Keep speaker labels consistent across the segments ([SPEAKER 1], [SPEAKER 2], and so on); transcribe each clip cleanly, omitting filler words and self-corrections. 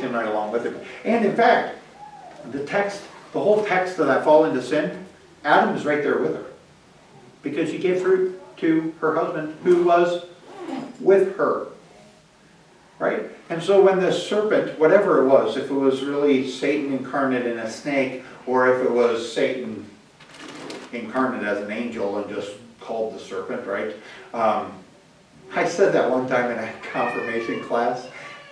[SPEAKER 1] walking right along with it. And in fact, the whole text of that fall into sin, Adam is right there with her. Because she gave fruit to her husband who was with her. Right? And so when the serpent, whatever it was, if it was really Satan incarnate in a snake, or if it was Satan incarnate as an angel and just called the serpent, right? I said that one time in a confirmation class.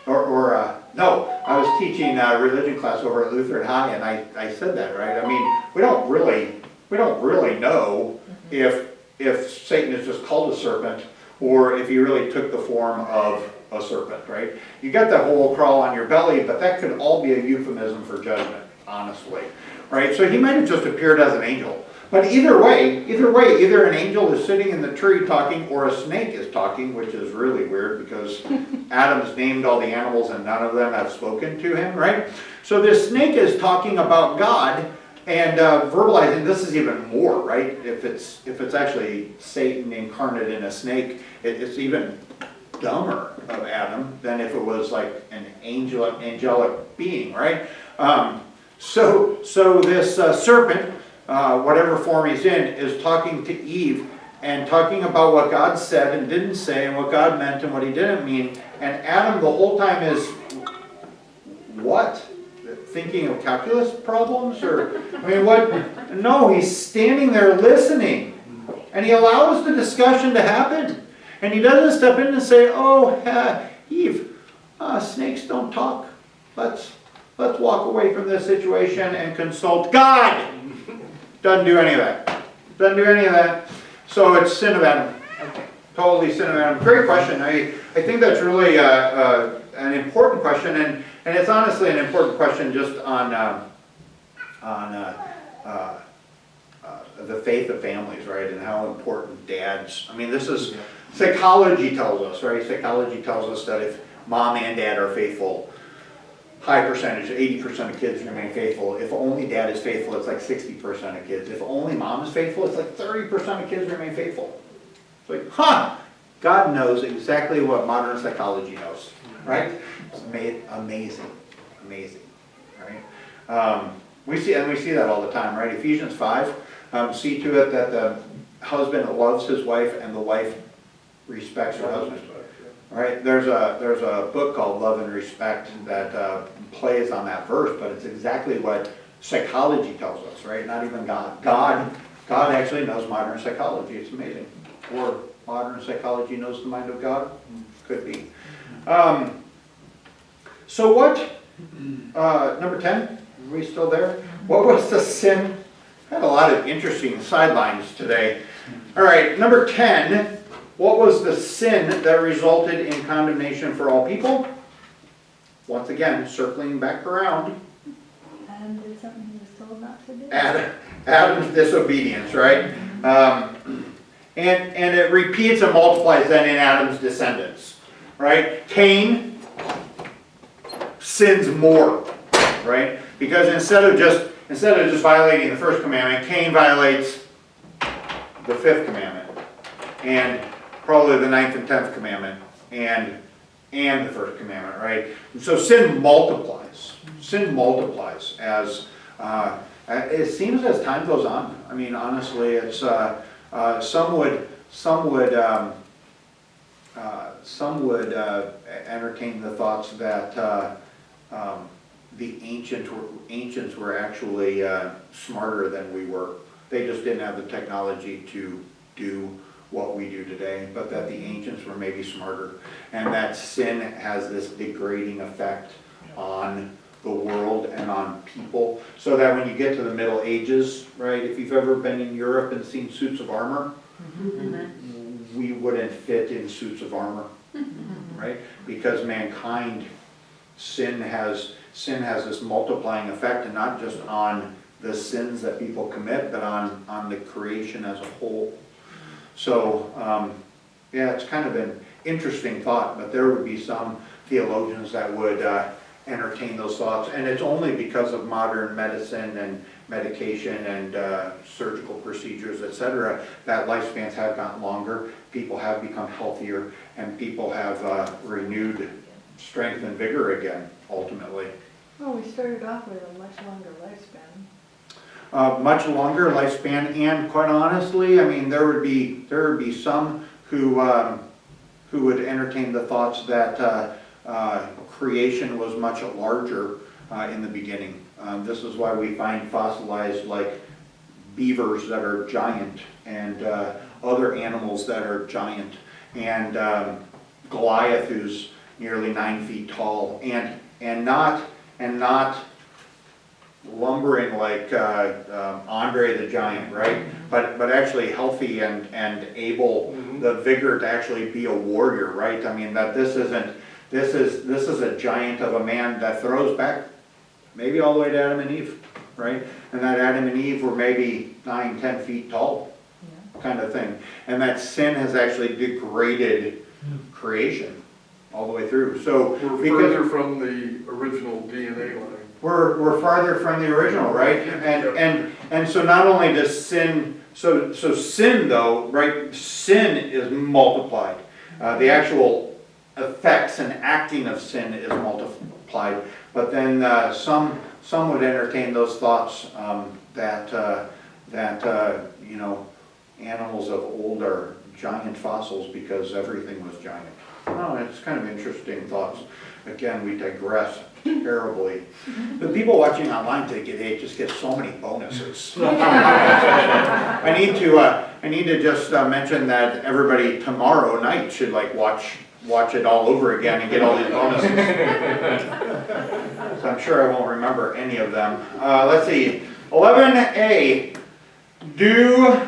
[SPEAKER 1] No, I was teaching a religion class over at Lutheran High, and I said that, right? I mean, we don't really know if Satan is just called a serpent, or if he really took the form of a serpent, right? You got that whole crawl on your belly, but that could all be a euphemism for judgment, honestly, right? So he might have just appeared as an angel. But either way, either an angel is sitting in the tree talking, or a snake is talking, which is really weird because Adam's named all the animals and none of them have spoken to him, right? So this snake is talking about God and verbalizing. This is even more, right? If it's actually Satan incarnate in a snake, it's even dumber of Adam than if it was like an angelic being, right? So this serpent, whatever form he's in, is talking to Eve and talking about what God said and didn't say and what God meant and what he didn't mean. And Adam the whole time is, what? Thinking of calculus problems? Or, I mean, what? No, he's standing there listening. And he allows the discussion to happen. And he doesn't step in and say, oh, Eve, snakes don't talk. Let's walk away from this situation and consult God. Doesn't do any of that. Doesn't do any of that. So it's sin of Adam. Totally sin of Adam. Great question. I think that's really an important question, and it's honestly an important question just on the faith of families, right? And how important dads. I mean, this is psychology tells us, right? Psychology tells us that if mom and dad are faithful, high percentage, 80% of kids remain faithful. If only dad is faithful, it's like 60% of kids. If only mom is faithful, it's like 30% of kids remain faithful. It's like, God knows exactly what modern psychology knows, right? It's amazing, right? We see that all the time, right? Ephesians 5, see to it that the husband loves his wife and the wife respects her husband. All right, there's a book called Love and Respect that plays on that verse, but it's exactly what psychology tells us, right? Not even God. God actually knows modern psychology. It's amazing. Or modern psychology knows the mind of God. Could be. So what? Number 10. Are we still there? What was the sin? Had a lot of interesting sidelines today. All right, number 10. What was the sin that resulted in condemnation for all people? Once again, circling back around.
[SPEAKER 2] Adam did something he was told not to do.
[SPEAKER 1] Adam's disobedience, right? And it repeats and multiplies then in Adam's descendants, right? Cain sins more, right? Because instead of just violating the first commandment, Cain violates the fifth commandment, and probably the 9th and 10th commandment, and the first commandment, right? And so sin multiplies. Sin multiplies as it seems as time goes on. I mean, honestly, it's some would entertain the thoughts that the ancients were actually smarter than we were. They just didn't have the technology to do what we do today, but that the ancients were maybe smarter, and that sin has this degrading effect on the world and on people, so that when you get to the Middle Ages, right, if you've ever been in Europe and seen suits of armor, we wouldn't fit in suits of armor, right? Because mankind, sin has this multiplying effect, and not just on the sins that people commit, but on the creation as a whole. So, yeah, it's kind of an interesting thought, but there would be some theologians that would entertain those thoughts, and it's only because of modern medicine and medication and surgical procedures, etc., that lifespans have gotten longer, people have become healthier, and people have renewed strength and vigor again. ultimately.
[SPEAKER 2] Well, we started off with a much longer lifespan.
[SPEAKER 1] Much longer lifespan, and quite honestly, I mean, there would be some who would entertain the thoughts that creation was much larger in the beginning. This is why we find fossilized like beavers that are giant, and other animals that are giant, and Goliath, who's nearly 9 feet tall, and not lumbering like Andre the Giant, right? But actually healthy and able, the vigor to actually be a warrior, right? I mean, that this is a giant of a man that throws back maybe all the way to Adam and Eve, right? And that Adam and Eve were maybe 9, 10 feet tall, kind of thing. And that sin has actually degraded creation all the way through. So
[SPEAKER 3] we're further from the original DNA line.
[SPEAKER 1] We're farther from the original, right? And so not only does sin, so sin though, right? Sin is multiplied. The actual effects and acting of sin is multiplied. But then some would entertain those thoughts that you know, animals of old are giant fossils because everything was giant. Oh, it's kind of interesting thoughts. Again, we digress terribly. The people watching online today, they just get so many bonuses. I need to just mention that everybody tomorrow night should like watch it all over again and get all these bonuses. So I'm sure I won't remember any of them. Let's see. 11a. Do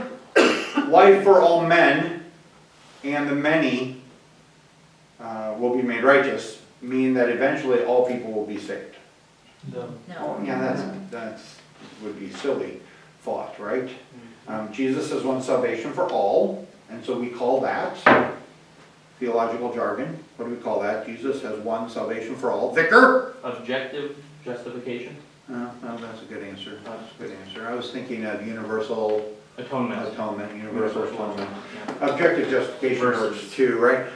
[SPEAKER 1] life for all men, and the many will be made righteous, mean that eventually all people will be saved.
[SPEAKER 4] No.
[SPEAKER 1] Oh, yeah, that's would be silly thought, right? Jesus has won salvation for all, and so we call that theological jargon. What do we call that? Jesus has won salvation for all. Vicar?
[SPEAKER 4] Objective justification?
[SPEAKER 1] No, that's a good answer. That's a good answer. I was thinking of universal
[SPEAKER 4] Atonement.
[SPEAKER 1] Universal atonement.
[SPEAKER 4] Yeah.
[SPEAKER 1] Objective justification works too, right?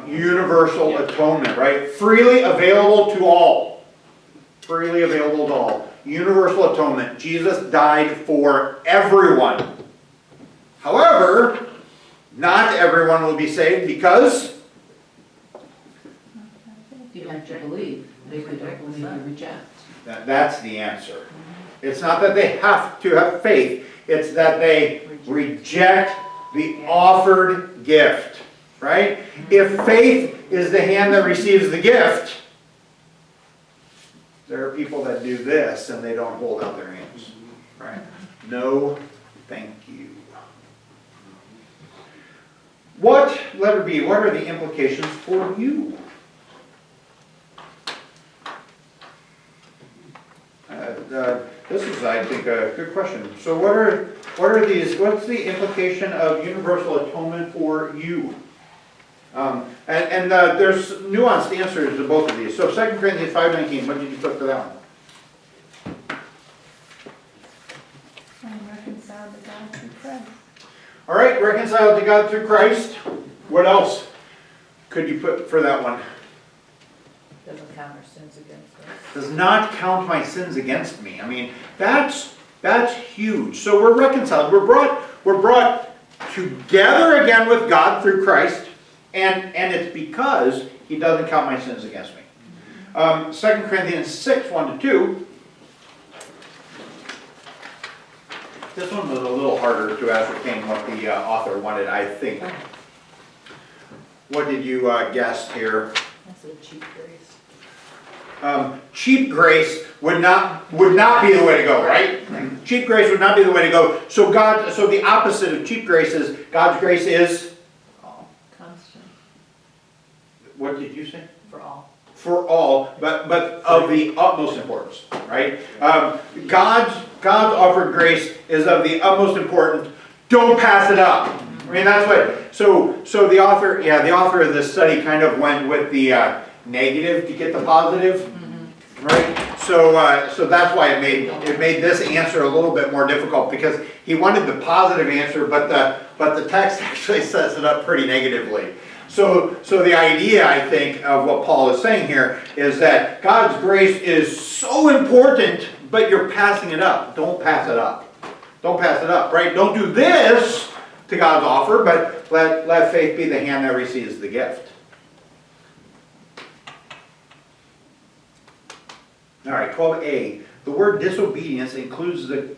[SPEAKER 1] Universal atonement, right? Freely available to all. Freely available to all. Universal atonement. Jesus died for everyone. However, not everyone will be saved because
[SPEAKER 5] You have to believe. They don't believe, you reject.
[SPEAKER 1] that's the answer. It's not that they have to have faith. It's that they reject the offered gift, right? If faith is the hand that receives the gift, there are people that do this and they don't hold out their hands, right? No, thank you. What, letter B, what are the implications for you? This is, I think, a good question. So what are these, what's the implication of universal atonement for you? There's nuanced answers to both of these. So 2 Corinthians 5:19, what did you put for that one?
[SPEAKER 2] I'm reconciled to God through Christ.
[SPEAKER 1] All right, reconciled to God through Christ. What else could you put for that one?
[SPEAKER 5] Doesn't count our sins against us.
[SPEAKER 1] Does not count my sins against me. I mean, that's huge. So we're reconciled. We're brought together again with God through Christ, and it's because He doesn't count my sins against me. 2 Corinthians 6, 1-2. This one was a little harder to ascertain what the author wanted, I think. What did you guess here?
[SPEAKER 5] That's a cheap grace.
[SPEAKER 1] Cheap grace would not be the way to go, right? Cheap grace would not be the way to go. So the opposite of cheap grace is God's grace is
[SPEAKER 5] Constant.
[SPEAKER 1] What did you say?
[SPEAKER 5] For all.
[SPEAKER 1] For all, but of the utmost importance, right? God's offered grace is of the utmost importance. Don't pass it up. I mean, that's what. So the author of this study kind of went with the negative to get the positive, right? So that's why it made this answer a little bit more difficult, because he wanted the positive answer, but the text actually sets it up pretty negatively. So the idea, I think, of what Paul is saying here is that God's grace is so important, but you're passing it up. Don't pass it up. Don't pass it up, right? Don't do this to God's offer, but let faith be the hand that receives the gift. All right, 12a. The word disobedience includes the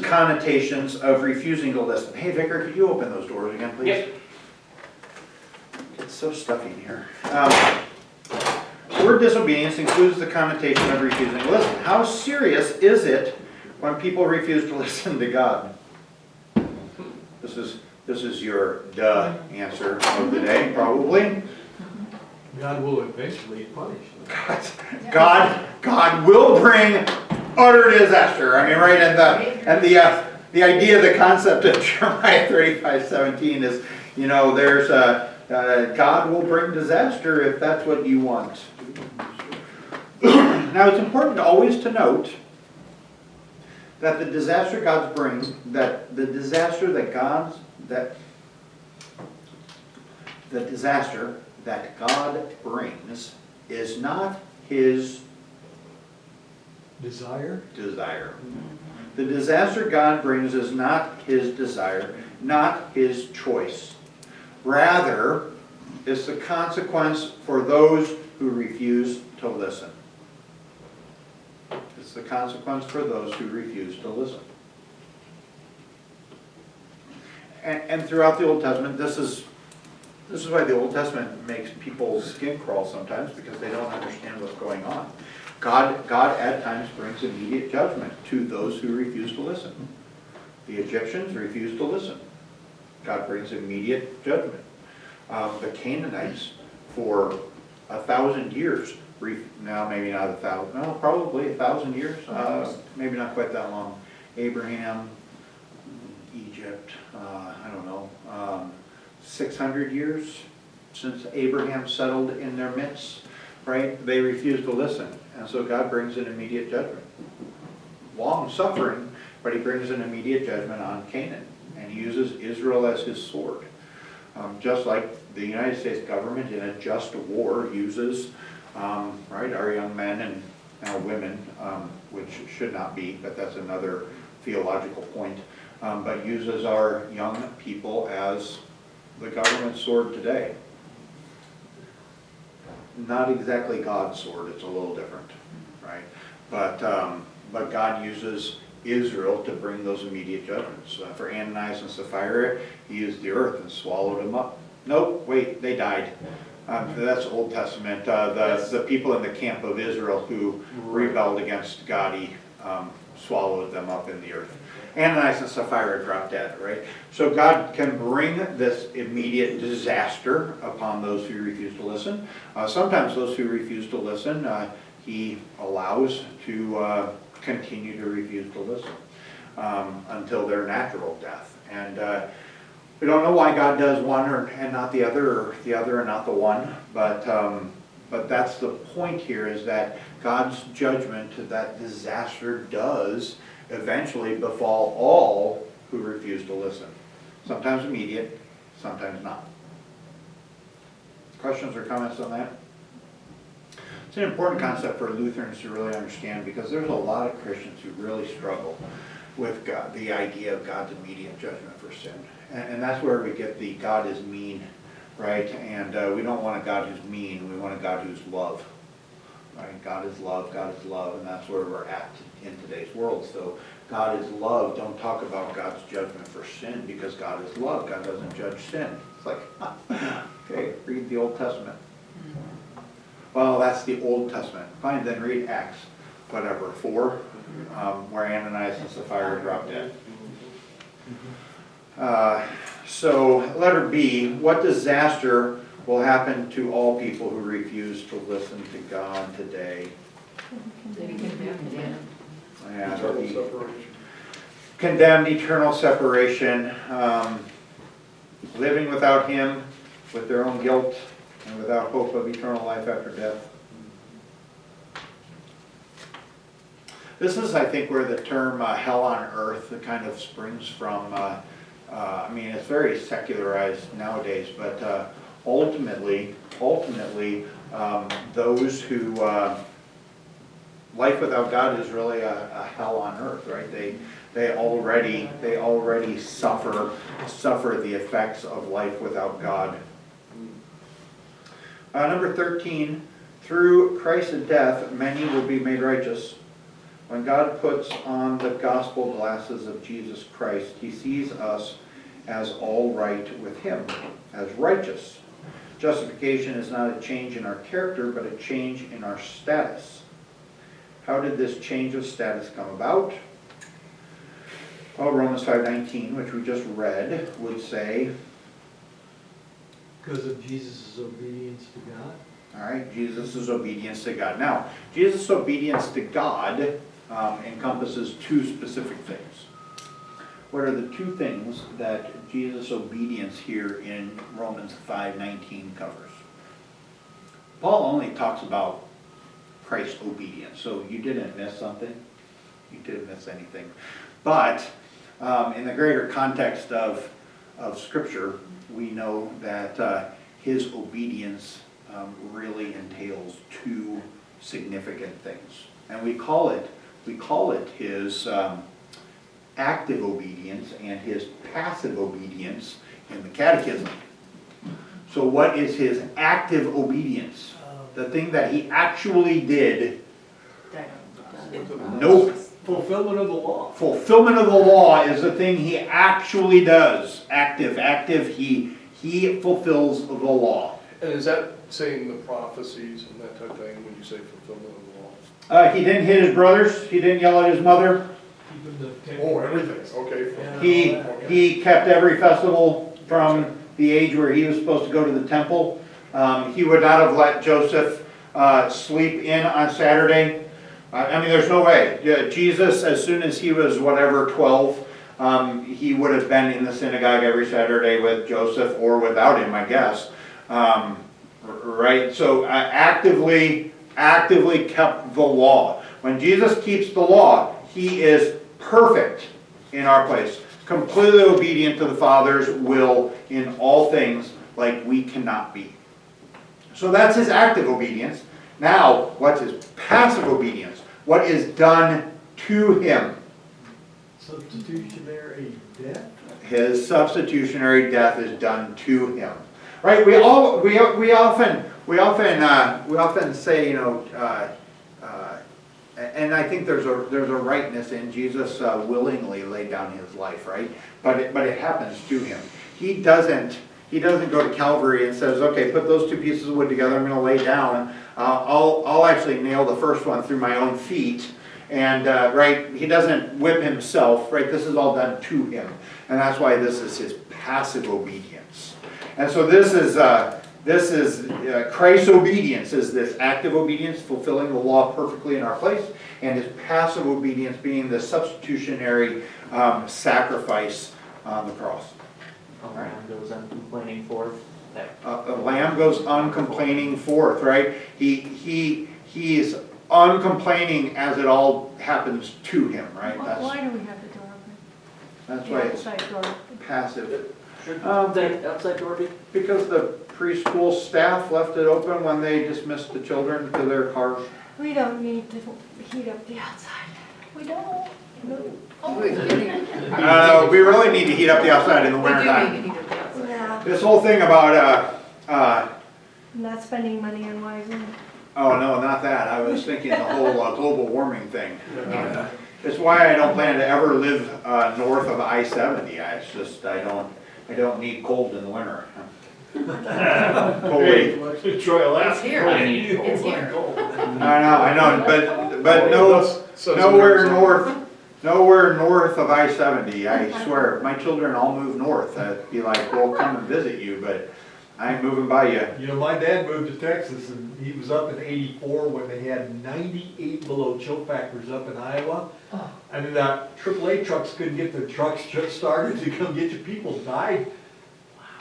[SPEAKER 1] connotations of refusing to listen. Hey, Vicar, could you open those doors again, please?
[SPEAKER 4] Yep.
[SPEAKER 1] It's so stuffy in here. The word disobedience includes the connotation of refusing to listen. How serious is it when people refuse to listen to God? This is your duh answer of the day, probably.
[SPEAKER 6] God will eventually punish them.
[SPEAKER 1] God will bring utter disaster. I mean, right? And the idea, the concept of Jeremiah 35:17 is, you know, there's God will bring disaster if that's what you want. Now, it's important always to note that the disaster God brings is not his
[SPEAKER 6] Desire?
[SPEAKER 1] desire. The disaster God brings is not his desire, not his choice. Rather, it's the consequence for those who refuse to listen. It's the consequence for those who refuse to listen. And throughout the Old Testament, this is why the Old Testament makes people's skin crawl sometimes, because they don't understand what's going on. God at times brings immediate judgment to those who refuse to listen. The Egyptians refused to listen. God brings immediate judgment. The Canaanites, for 1,000 years, now maybe not 1,000, no, probably 1,000 years, maybe not quite that long. Abraham, Egypt, I don't know, 600 years since Abraham settled in their midst, right? They refused to listen, and so God brings an immediate judgment. Long suffering, but he brings an immediate judgment on Canaan, and he uses Israel as his sword. Just like the United States government in a just war uses, right, our young men and women, which should not be, but that's another theological point, but uses our young people as the government sword today. Not exactly God's sword, it's a little different, right? But God uses Israel to bring those immediate judgments. For Ananias and Sapphira, he used the earth and swallowed them up. Nope, wait, they died. That's Old Testament. The people in the camp of Israel who rebelled against God, he swallowed them up in the earth. Ananias and Sapphira dropped dead, right? So God can bring this immediate disaster upon those who refuse to listen. Sometimes those who refuse to listen, he allows to continue to refuse to listen until their natural death. And we don't know why God does one and not the other, or the other and not the one, but that's the point here, is that God's judgment, that disaster does eventually befall all who refuse to listen. Sometimes immediate, sometimes not. Questions or comments on that? It's an important concept for Lutherans to really understand, because there's a lot of Christians who really struggle with God, the idea of God's immediate judgment for sin. And that's where we get the God is mean, right? And we don't want a God who's mean, we want a God who's love. Right? God is love, and that's where we're at in today's world. So God is love, don't talk about God's judgment for sin, because God is love, God doesn't judge sin. It's like, okay, read the Old Testament. Well, that's the Old Testament. Fine, then read Acts, whatever, 4, where Ananias and Sapphira dropped dead. So, letter B, what disaster will happen to all people who refuse to listen to God today?
[SPEAKER 5] They can condemn.
[SPEAKER 1] Yeah,
[SPEAKER 3] Eternal
[SPEAKER 1] they'll be
[SPEAKER 3] separation.
[SPEAKER 1] condemned, eternal separation, living without Him, with their own guilt, and without hope of eternal life after death. This is, I think, where the term hell on earth kind of springs from. I mean, it's very secularized nowadays, but ultimately, those who, life without God is really a hell on earth, right? They already suffer the effects of life without God. Number 13, through Christ's death, many will be made righteous. When God puts on the gospel glasses of Jesus Christ, he sees us as all right with him, as righteous. Justification is not a change in our character, but a change in our status. How did this change of status come about? Well, Romans 5:19, which we just read, would say,
[SPEAKER 6] Because of Jesus' obedience to God.
[SPEAKER 1] all right, Jesus' obedience to God. Now, Jesus' obedience to God encompasses two specific things. What are the two things that Jesus' obedience here in Romans 5:19 covers? Paul only talks about Christ's obedience, so you didn't miss something. You didn't miss anything. But in the greater context of Scripture, we know that his obedience really entails two significant things. And we call it his active obedience and his passive obedience in the Catechism. So what is his active obedience? The thing that he actually did? Nope.
[SPEAKER 6] Fulfillment of the law.
[SPEAKER 1] Fulfillment of the law is the thing he actually does. Active, he fulfills the law.
[SPEAKER 3] And is that saying the prophecies and that type of thing when you say fulfillment of the law?
[SPEAKER 1] He didn't hit his brothers, he didn't yell at his mother,
[SPEAKER 6] Keeping the
[SPEAKER 3] Oh, everything, okay.
[SPEAKER 6] Yeah.
[SPEAKER 1] he kept every festival from the age where he was supposed to go to the temple. He would not have let Joseph sleep in on Saturday. I mean, there's no way. Jesus, as soon as he was, 12, he would have been in the synagogue every Saturday with Joseph or without him, I guess. Right? So actively kept the law. When Jesus keeps the law, he is perfect in our place. Completely obedient to the Father's will in all things, like we cannot be. So that's his active obedience. Now, what's his passive obedience? What is done to him?
[SPEAKER 6] substitutionary death.
[SPEAKER 1] His substitutionary death is done to him. Right? We often say, and I think there's a rightness in Jesus willingly laid down his life, right? But it happens to him. He doesn't go to Calvary and says, okay, put those two pieces of wood together, I'm going to lay down. I'll actually nail the first one through my own feet. And, right, he doesn't whip himself, right? This is all done to him. And that's why this is his passive obedience. And so this is Christ's obedience, is this active obedience, fulfilling the law perfectly in our place, and his passive obedience being the substitutionary sacrifice on the cross.
[SPEAKER 4] A lamb goes uncomplaining forth.
[SPEAKER 1] A lamb goes uncomplaining forth, right? He is uncomplaining as it all happens to him, right?
[SPEAKER 2] Why do we have the door open?
[SPEAKER 1] That's
[SPEAKER 2] The
[SPEAKER 1] why it's
[SPEAKER 2] outside door open.
[SPEAKER 1] passive.
[SPEAKER 4] Should the outside door be?
[SPEAKER 1] Because the preschool staff left it open when they dismissed the children to their cars.
[SPEAKER 2] We don't need to heat up the outside. We don't. No.
[SPEAKER 1] We really need to heat up the outside in the
[SPEAKER 5] We do need
[SPEAKER 1] wintertime.
[SPEAKER 5] to heat up the outside.
[SPEAKER 2] Yeah,
[SPEAKER 1] This whole thing about,
[SPEAKER 2] not spending money unwisely.
[SPEAKER 1] oh no, not that. I was thinking the whole global warming thing. It's why I don't plan to ever live north of I-70. It's just, I don't need cold in the winter. Totally.
[SPEAKER 6] Troy,
[SPEAKER 5] It's here.
[SPEAKER 4] I need
[SPEAKER 5] It's here.
[SPEAKER 1] I know, but nowhere north of I-70, I swear. If my children all move north, I'd be like, well, come and visit you, but I ain't moving by you.
[SPEAKER 6] You know, my dad moved to Texas and he was up in '84 when they had 98 below chill factors up in Iowa. I mean, AAA trucks couldn't get their trucks just started to come get you. People died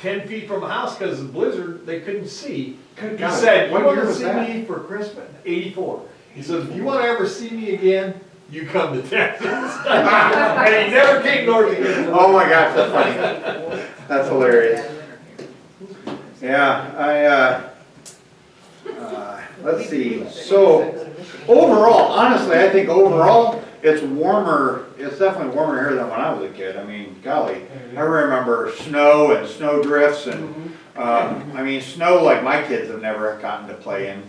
[SPEAKER 6] 10 feet from a house because of the blizzard, they couldn't see. He said, you
[SPEAKER 1] What
[SPEAKER 6] want
[SPEAKER 1] year
[SPEAKER 6] to
[SPEAKER 1] was
[SPEAKER 6] see
[SPEAKER 1] that?
[SPEAKER 6] me for Christmas? '84. He says, if you want to ever see me again, you come to Texas. And he never came north again.
[SPEAKER 1] Oh my gosh, that's funny. That's hilarious. Yeah, let's see, so overall, honestly, I think overall, it's warmer, it's definitely warmer here than when I was a kid. I mean, golly, I remember snow and snow drifts and, I mean, snow like my kids have never gotten to play in.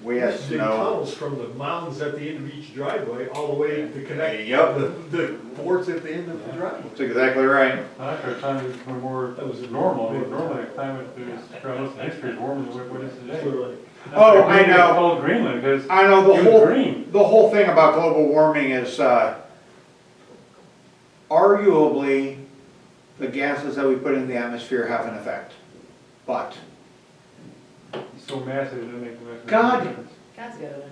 [SPEAKER 1] We had
[SPEAKER 6] Big
[SPEAKER 1] snow.
[SPEAKER 6] tunnels from the mountains at the end of each driveway, all the way to connect
[SPEAKER 1] Yep.
[SPEAKER 6] the forts at the end of the driveway.
[SPEAKER 1] That's exactly right.
[SPEAKER 7] After times were more, that was normal, I mean, normally the climate is, throughout most of history is warmer than what it is today. That's
[SPEAKER 1] Oh,
[SPEAKER 7] why
[SPEAKER 1] I know.
[SPEAKER 7] It's called Greenland, because
[SPEAKER 1] I know
[SPEAKER 7] it was green.
[SPEAKER 1] the whole thing about global warming is, arguably, the gases that we put in the atmosphere have an effect. But
[SPEAKER 7] It's so massive, it doesn't make much of a
[SPEAKER 1] God-
[SPEAKER 7] difference.
[SPEAKER 5] God's got it.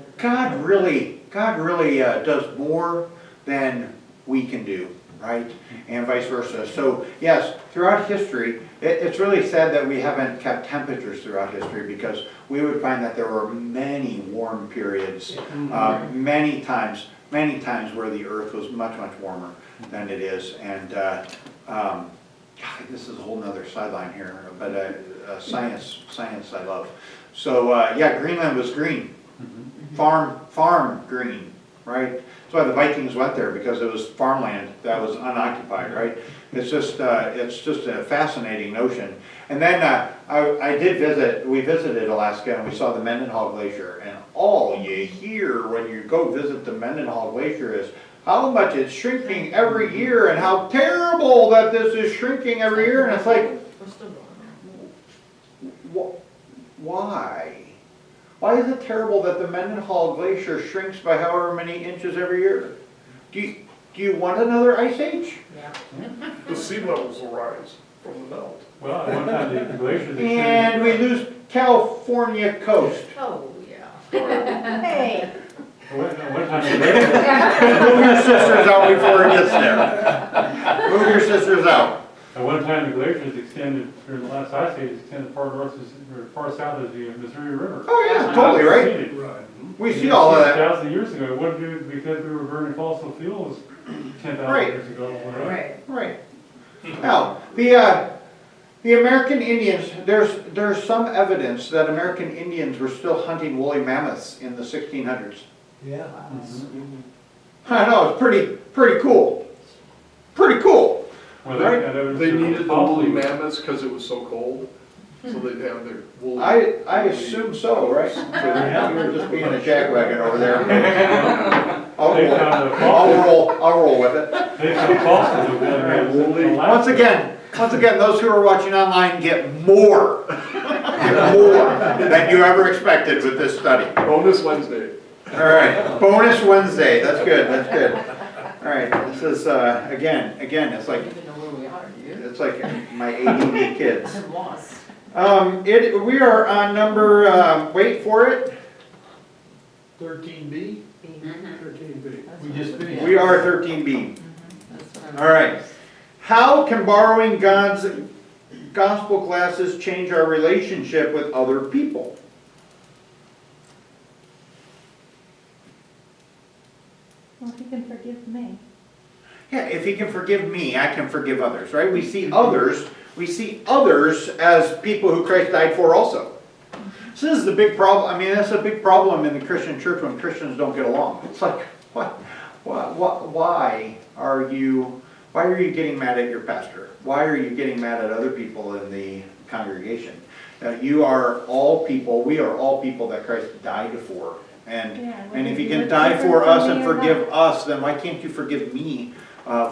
[SPEAKER 1] God really does more than we can do, right? And vice versa. So yes, throughout history, it's really sad that we haven't kept temperatures throughout history, because we would find that there were many warm periods, many times where the earth was much, much warmer than it is. And God, this is a whole nother sideline here, but science I love. So yeah, Greenland was green. Farm green, right? That's why the Vikings went there, because it was farmland that was unoccupied, right? It's just a fascinating notion. And then we visited Alaska, and we saw the Mendenhall Glacier, and all you hear when you go visit the Mendenhall Glacier is how much it's shrinking every year, and how terrible that this is shrinking every year. And it's like,
[SPEAKER 5] We're still going.
[SPEAKER 1] why? Why is it terrible that the Mendenhall Glacier shrinks by however many inches every year? Do you want another ice age?
[SPEAKER 5] Yeah.
[SPEAKER 3] The sea levels will rise from the melt.
[SPEAKER 7] Well, at one time the glaciers
[SPEAKER 1] And
[SPEAKER 7] extended,
[SPEAKER 1] we lose California coast.
[SPEAKER 5] Oh, yeah.
[SPEAKER 2] Hey,
[SPEAKER 7] at one time the glaciers,
[SPEAKER 1] Move your sisters out before it gets there. Move your sisters out.
[SPEAKER 7] at one time the glaciers extended, during the last ice age, extended far north, or far south as the Missouri River.
[SPEAKER 1] Oh yeah, totally, right?
[SPEAKER 3] Right.
[SPEAKER 1] We see all of that.
[SPEAKER 7] 10,000 years ago, what did we do because we were burning fossil fuels 10,000
[SPEAKER 1] Right.
[SPEAKER 7] years ago? Whatever.
[SPEAKER 5] Right.
[SPEAKER 1] Right. Now, the American Indians, there's some evidence that American Indians were still hunting woolly mammoths in the 1600s.
[SPEAKER 6] Yeah.
[SPEAKER 1] I know, it's pretty cool. Pretty cool.
[SPEAKER 7] Well,
[SPEAKER 1] Right.
[SPEAKER 7] that evidence
[SPEAKER 3] They
[SPEAKER 7] of
[SPEAKER 3] needed the
[SPEAKER 7] fossil
[SPEAKER 3] woolly
[SPEAKER 7] fuels.
[SPEAKER 3] mammoths because it was so cold, so they'd have their woolly.
[SPEAKER 1] I assume so, right? You were just being a jackwagon over there.
[SPEAKER 7] They found a fossil,
[SPEAKER 1] I'll roll with it.
[SPEAKER 7] they found fossils of woolly mammoths in Alaska.
[SPEAKER 1] Once again, those who are watching online get more than you ever expected with this study.
[SPEAKER 3] Bonus Wednesday.
[SPEAKER 1] All right, bonus Wednesday, that's good. All right, this is, again, it's
[SPEAKER 5] I
[SPEAKER 1] like,
[SPEAKER 5] don't even know where we are, do you?
[SPEAKER 1] it's like my ADD kids.
[SPEAKER 5] I'm lost.
[SPEAKER 1] We are on number, wait for it,
[SPEAKER 6] 13B,
[SPEAKER 5] That's
[SPEAKER 6] we
[SPEAKER 5] what
[SPEAKER 6] just
[SPEAKER 5] I'm
[SPEAKER 6] finished.
[SPEAKER 1] we are 13B.
[SPEAKER 5] That's what I'm.
[SPEAKER 1] All right. How can borrowing God's gospel classes change our relationship with other people?
[SPEAKER 2] well, if you can forgive me.
[SPEAKER 1] Yeah, if he can forgive me, I can forgive others, right? We see others as people who Christ died for also. So this is the big problem. I mean, that's a big problem in the Christian church when Christians don't get along. It's like, why are you getting mad at your pastor? Why are you getting mad at other people in the congregation? You are all people, we are all people that Christ died for. And if he can die for us and forgive us, then why can't you forgive me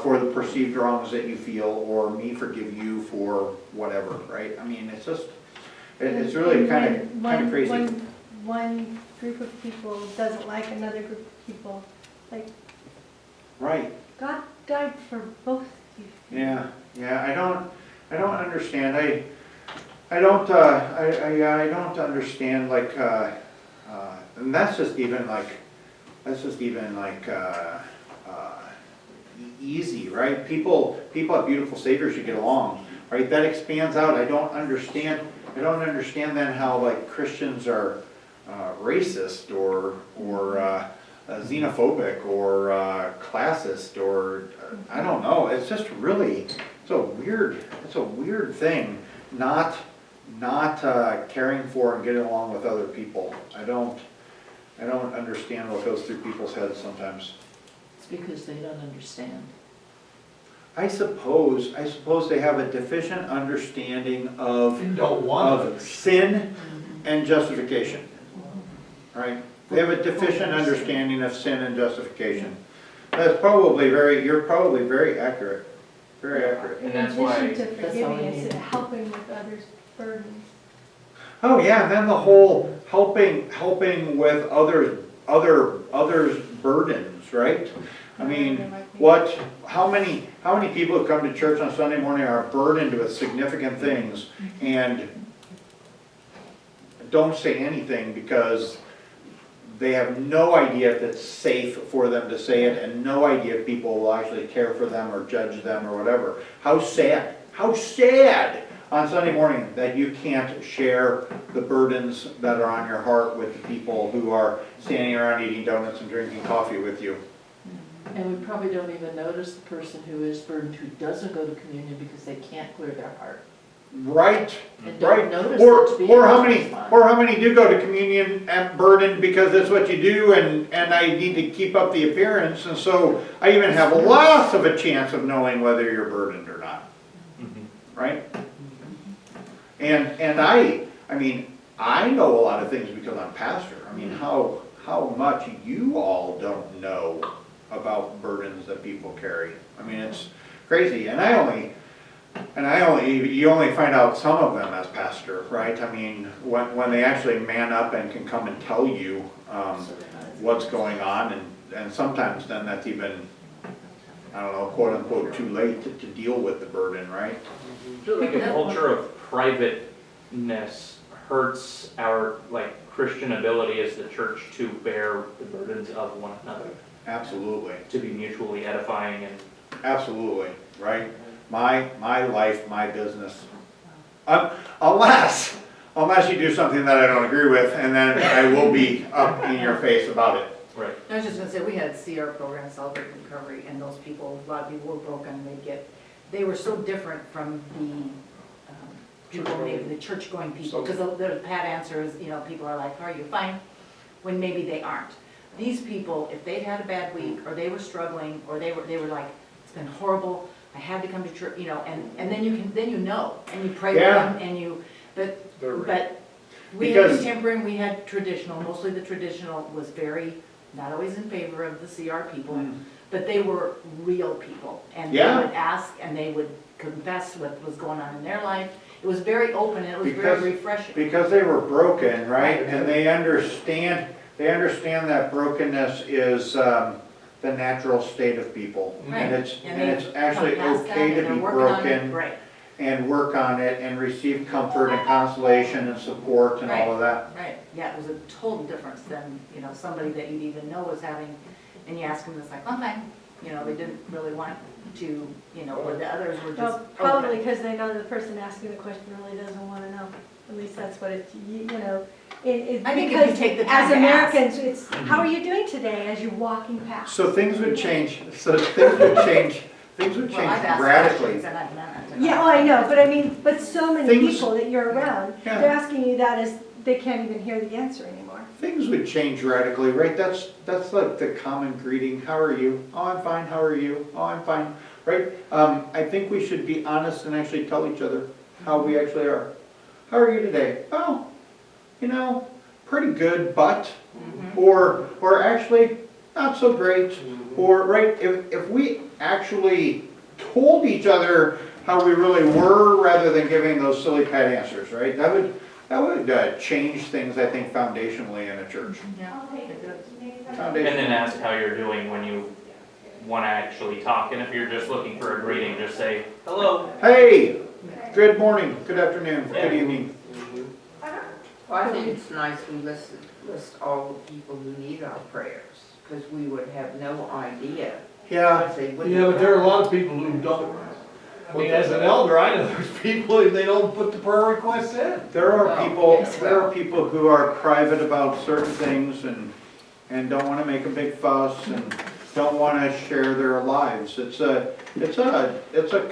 [SPEAKER 1] for the perceived wrongs that you feel, or me forgive you for whatever, right? I mean, it's just, it's really kind of crazy.
[SPEAKER 2] One group of people doesn't like another group of people, like,
[SPEAKER 1] Right,
[SPEAKER 2] God died for both of you.
[SPEAKER 1] yeah, I don't understand, I don't understand, like, and that's just even like, easy, right? People have beautiful saviors who get along, right? That expands out. I don't understand then how like Christians are racist or xenophobic or classist or, I don't know, it's just really, it's a weird thing, not caring for and getting along with other people. I don't understand what goes through people's heads sometimes.
[SPEAKER 5] It's because they don't understand.
[SPEAKER 1] I suppose they have a deficient understanding of
[SPEAKER 6] And don't want to.
[SPEAKER 1] sin and justification, right? They have a deficient understanding of sin and justification. That's probably you're probably very accurate, very accurate.
[SPEAKER 4] And that's
[SPEAKER 2] In
[SPEAKER 4] why,
[SPEAKER 2] addition to
[SPEAKER 5] That's all we
[SPEAKER 2] forgiving, it's
[SPEAKER 5] need.
[SPEAKER 2] helping with others' burdens.
[SPEAKER 1] Oh, yeah, and then the whole helping with others' burdens, right? I mean, how many people who come to church on Sunday morning are burdened with significant things and don't say anything because they have no idea if it's safe for them to say it and no idea if people will actually care for them or judge them or whatever. How sad on Sunday morning that you can't share the burdens that are on your heart with the people who are standing around eating donuts and drinking coffee with you.
[SPEAKER 5] And we probably don't even notice the person who is burdened, who doesn't go to communion because they can't clear their heart.
[SPEAKER 1] Right,
[SPEAKER 5] And
[SPEAKER 1] right.
[SPEAKER 5] don't notice it's being
[SPEAKER 1] Or how many do go to communion and burdened because it's what you do and I need to keep up the appearance and so I even have less of a chance of knowing whether you're burdened or not, right? And I mean, I know a lot of things because I'm pastor. I mean, how much you all don't know about burdens that people carry. I mean, it's crazy. You only find out some of them as pastor, right? I mean, when they actually man up and can come and tell you what's going on, and sometimes then that's even, I don't know, quote unquote, too late to deal with the burden, right?
[SPEAKER 4] I feel like a culture of privateness hurts our Christian ability as the church to bear the burdens of one another,
[SPEAKER 1] Absolutely,
[SPEAKER 4] to be mutually edifying and
[SPEAKER 1] absolutely, right? My life, my business. Unless you do something that I don't agree with, and then I will be up in your face about it.
[SPEAKER 4] right.
[SPEAKER 8] I was just gonna say, we had CR program, Celebrate Recovery, and those people, a lot of people were broken, they were so different from the people, maybe the church-going people, because the pat answer is, people are like, are you fine? When maybe they aren't. These people, if they'd had a bad week, or they were struggling, or they were like, it's been horrible, I had to come to church, and then you know, and you pray with
[SPEAKER 1] Yeah.
[SPEAKER 8] them, and you, but we
[SPEAKER 1] Because-
[SPEAKER 8] had contemporary and we had traditional, mostly the traditional was not always in favor of the CR people, but they were real people. And they
[SPEAKER 1] Yeah.
[SPEAKER 8] would ask and they would confess what was going on in their life. It was very open and it was
[SPEAKER 1] Because-
[SPEAKER 8] very refreshing.
[SPEAKER 1] Because they were broken, right? And they understand that brokenness is the natural state of people.
[SPEAKER 8] Right.
[SPEAKER 1] And it's
[SPEAKER 8] they've
[SPEAKER 1] actually
[SPEAKER 8] come past that,
[SPEAKER 1] okay to
[SPEAKER 8] and they're
[SPEAKER 1] be
[SPEAKER 8] working on it.
[SPEAKER 1] broken
[SPEAKER 8] Right,
[SPEAKER 1] and work on it and receive comfort and consolation and support and all of that.
[SPEAKER 8] right. Yeah, it was a total difference than, somebody that you'd even know was having, and you ask them, it's like, oh, fine. They didn't really want to, or the others were just
[SPEAKER 2] Well,
[SPEAKER 8] open.
[SPEAKER 2] probably because they know the person asking the question really doesn't want to know. At least that's what it's,
[SPEAKER 8] I think if you
[SPEAKER 2] because
[SPEAKER 8] take the time
[SPEAKER 2] as
[SPEAKER 8] to ask.
[SPEAKER 2] Americans, it's, how are you doing today as you're walking past?
[SPEAKER 1] So things would change, things would
[SPEAKER 8] Well, I've
[SPEAKER 1] change
[SPEAKER 8] asked
[SPEAKER 1] radically.
[SPEAKER 8] questions and I've meant it.
[SPEAKER 2] Yeah, oh, I know, but so many
[SPEAKER 1] Things-
[SPEAKER 2] people that you're around,
[SPEAKER 1] Yeah.
[SPEAKER 2] they're asking you that as they can't even hear the answer anymore.
[SPEAKER 1] Things would change radically, right? That's like the common greeting. How are you? Oh, I'm fine. How are you? Oh, I'm fine. Right? I think we should be honest and actually tell each other how we actually are. How are you today? Oh, pretty good, but, or actually not so great. Or, right, if we actually told each other how we really were rather than giving those silly pat answers, right? That would change things, I think, foundationally in a church.
[SPEAKER 8] Yeah, it does.
[SPEAKER 4] And then ask how you're doing when you want to actually talk. And if you're just looking for a greeting, just say, hello.
[SPEAKER 1] Hey, good morning, good afternoon, good evening.
[SPEAKER 9] Well, I think it's nice we list all the people who need our prayers, because we would have no idea.
[SPEAKER 1] Yeah,
[SPEAKER 9] If they wouldn't
[SPEAKER 6] Yeah, but there are a
[SPEAKER 9] come.
[SPEAKER 6] lot of people who don't. I mean, as an elder, I know there's people, they don't put the prayer requests in.
[SPEAKER 1] there are
[SPEAKER 9] Oh,
[SPEAKER 1] people,
[SPEAKER 9] yes,
[SPEAKER 1] there are
[SPEAKER 9] well.
[SPEAKER 1] people who are private about certain things and and don't wanna make a big fuss and don't wanna share their lives. It's a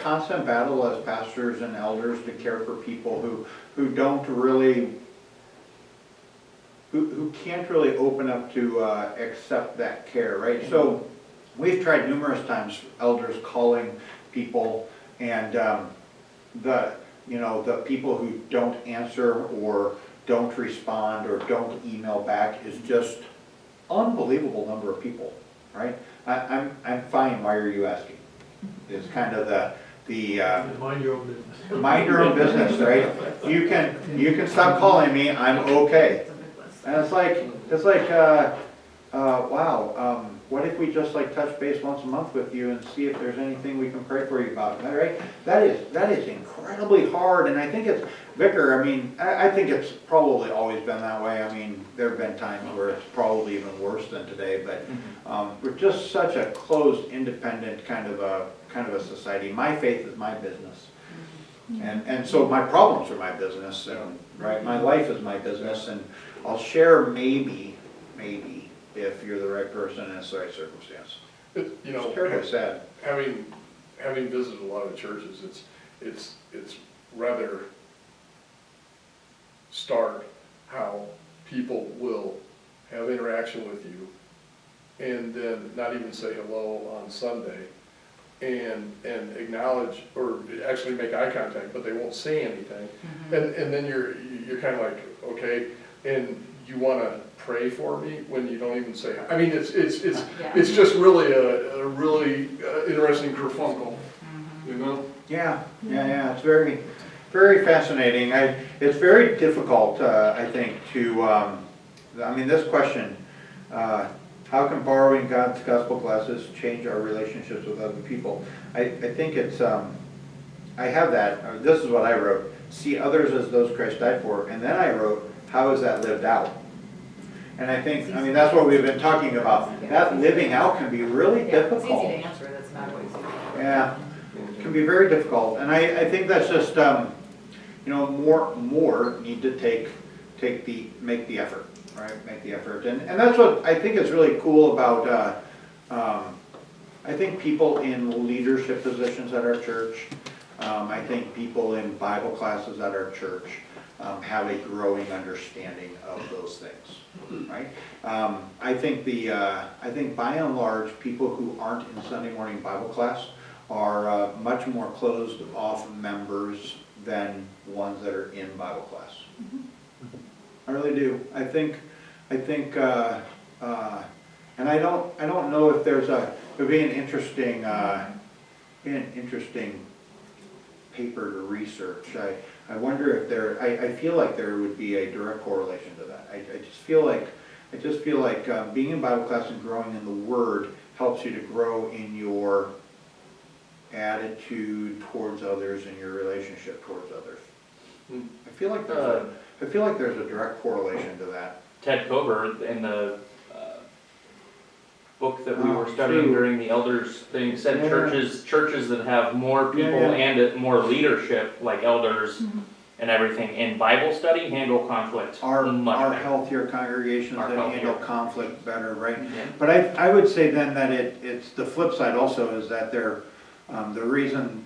[SPEAKER 1] constant battle as pastors and elders to care for people who don't really, who can't really open up to accept that care, right? So we've tried numerous times, elders calling people, and the people who don't answer or don't respond or don't email back is just unbelievable number of people, right? I'm fine, why are you asking? It's kind of the
[SPEAKER 6] Mind your own business.
[SPEAKER 1] mind your own business, right? You can stop calling me, I'm okay. And it's like, wow, what if we just like touch base once a month with you and see if there's anything we can pray for you about, right? That is incredibly hard, and I think it's, Vicar, I mean, I think it's probably always been that way. I mean, there have been times where it's probably even worse than today, but we're just such a closed, independent kind of a society. My faith is my business. And so my problems are my business, and, right? My life is my business, and I'll share maybe if you're the right person in the right circumstance.
[SPEAKER 3] You know,
[SPEAKER 1] It's terribly sad.
[SPEAKER 3] having visited a lot of churches, it's rather stark how people will have interaction with you and then not even say hello on Sunday and acknowledge or actually make eye contact, but they won't say anything. And then you're kind of like, okay, and you want to pray for me when you don't even say, I mean, it's just really a really interesting kerfunkle, you know?
[SPEAKER 1] Yeah, it's very, very fascinating. It's very difficult, I think, to, I mean, this question, how can borrowing God's gospel glasses change our relationships with other people? I think it's, I have that, this is what I wrote, see others as those Christ died for, and then I wrote, how is that lived out? And I think, I mean, that's what we've been talking about. That living out can be really difficult.
[SPEAKER 8] It's easy to answer, that's not always easy.
[SPEAKER 1] Yeah, it can be very difficult, and I think that's just, more need to make the effort, right? Make the effort, and that's what I think is really cool about, I think people in leadership positions at our church, I think people in Bible classes at our church have a growing understanding of those things, right? I think by and large, people who aren't in Sunday morning Bible class are much more closed off members than ones that are in Bible class. I really do. I think, and I don't know if it'd be an interesting paper to research. I wonder if I feel like there would be a direct correlation to that. I just feel like being in Bible class and growing in the Word helps you to grow in your attitude towards others and your relationship towards others. I feel like there's a direct correlation to that.
[SPEAKER 4] Ted Kober, in the book that we were studying during the elders thing, said churches that have more people and more leadership, like elders and everything, in Bible study handle conflict much
[SPEAKER 1] Are
[SPEAKER 4] better.
[SPEAKER 1] healthier congregations
[SPEAKER 4] Are
[SPEAKER 1] that
[SPEAKER 4] healthier.
[SPEAKER 1] handle conflict better, right?
[SPEAKER 4] Yeah.
[SPEAKER 1] But I would say then that it's the flip side also is that the reason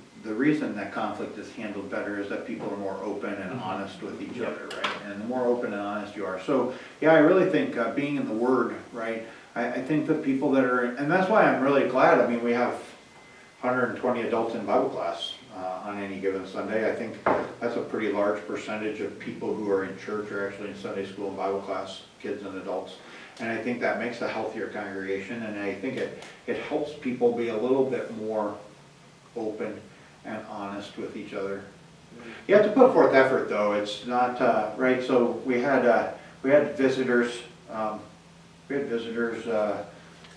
[SPEAKER 1] that conflict is handled better is that people are more open and honest with each other, right? And the more open and honest you are. So, yeah, I really think being in the Word, right? I think that people that are, and that's why I'm really glad, I mean, we have 120 adults in Bible class on any given Sunday. I think that's a pretty large percentage of people who are in church are actually in Sunday school and Bible class, kids and adults. And I think that makes a healthier congregation, and I think it helps people be a little bit more open and honest with each other. You have to put forth effort, though. It's not right. So we had visitors. We had visitors,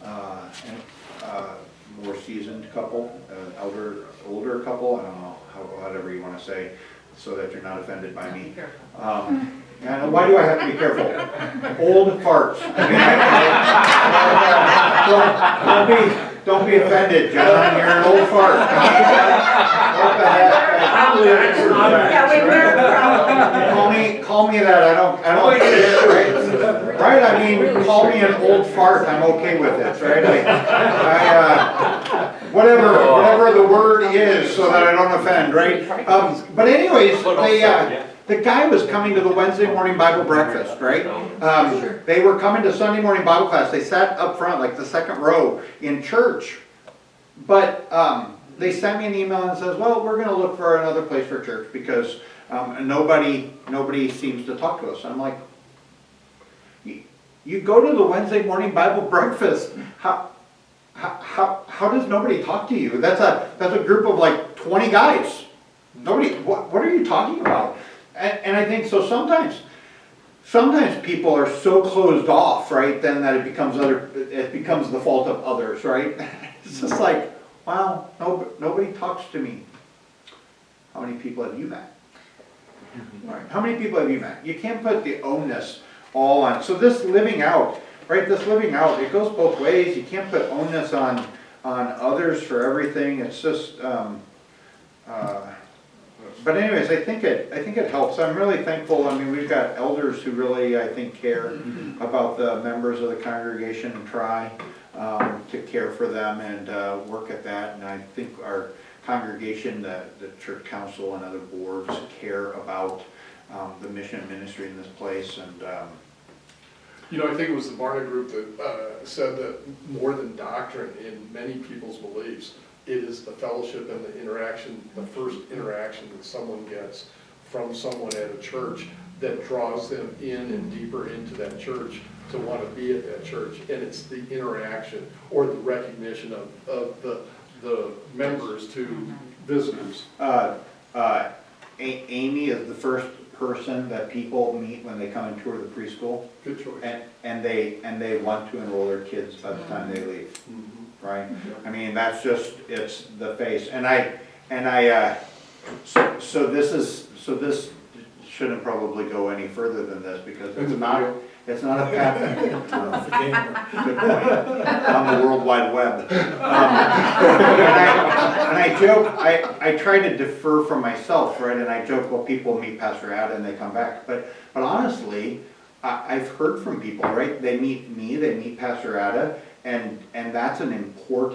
[SPEAKER 1] and more seasoned couple, older couple. I don't know whatever you want to say, so that you're not offended by me. And why do I have to be careful? Old farts. I mean, don't be offended, John. You're an old fart. What the heck?
[SPEAKER 6] probably answer that.
[SPEAKER 8] Yeah, we were probably.
[SPEAKER 1] Call me that, I don't care, right? Right, I mean, call me an old fart, I'm okay with it, right? Whatever the word is, so that I don't offend, right? But anyways, the guy was coming to the Wednesday morning Bible breakfast, right? They were coming to Sunday morning Bible class, they sat up front, like the second row in church. But they sent me an email and says, well, we're gonna look for another place for church because nobody seems to talk to us. And I'm like, you go to the Wednesday morning Bible breakfast, how does nobody talk to you? That's a group of like 20 guys. Nobody, what are you talking about? And I think so sometimes people are so closed off, right, then that it becomes the fault of others, right? It's just like, wow, nobody talks to me. How many people have you met? Right. How many people have you met? You can't put the onus all on. So this living out, right? This living out, it goes both ways. You can't put onus on others for everything. It's just. But anyways, I think it helps. I'm really thankful. I mean, we've got elders who really, I think, care about the members of the congregation and try to care for them and work at that. And I think our congregation, the church council and other boards care about the mission and ministry in this place. And
[SPEAKER 3] You know, I think it was the Barna group that said that more than doctrine in many people's beliefs, it is the fellowship and the interaction, the first interaction that someone gets from someone at a church that draws them in and deeper into that church to want to be at that church. And it's the interaction or the recognition of the members to visitors.
[SPEAKER 1] Amy is the first person that people meet when they come and tour the preschool.
[SPEAKER 3] Good choice.
[SPEAKER 1] And they want to enroll their kids by the time they leave.
[SPEAKER 3] Mhm.
[SPEAKER 1] Right? I mean, that's just, it's the face. So this shouldn't probably go any further than this because it's not a path. Good point. On the World Wide Web. And I joke, I try to defer from myself, right? And I joke, well, people meet Pastor Ada and they come back. But honestly, I've heard from people, right? They meet me, they meet Pastor Ada, and that's an important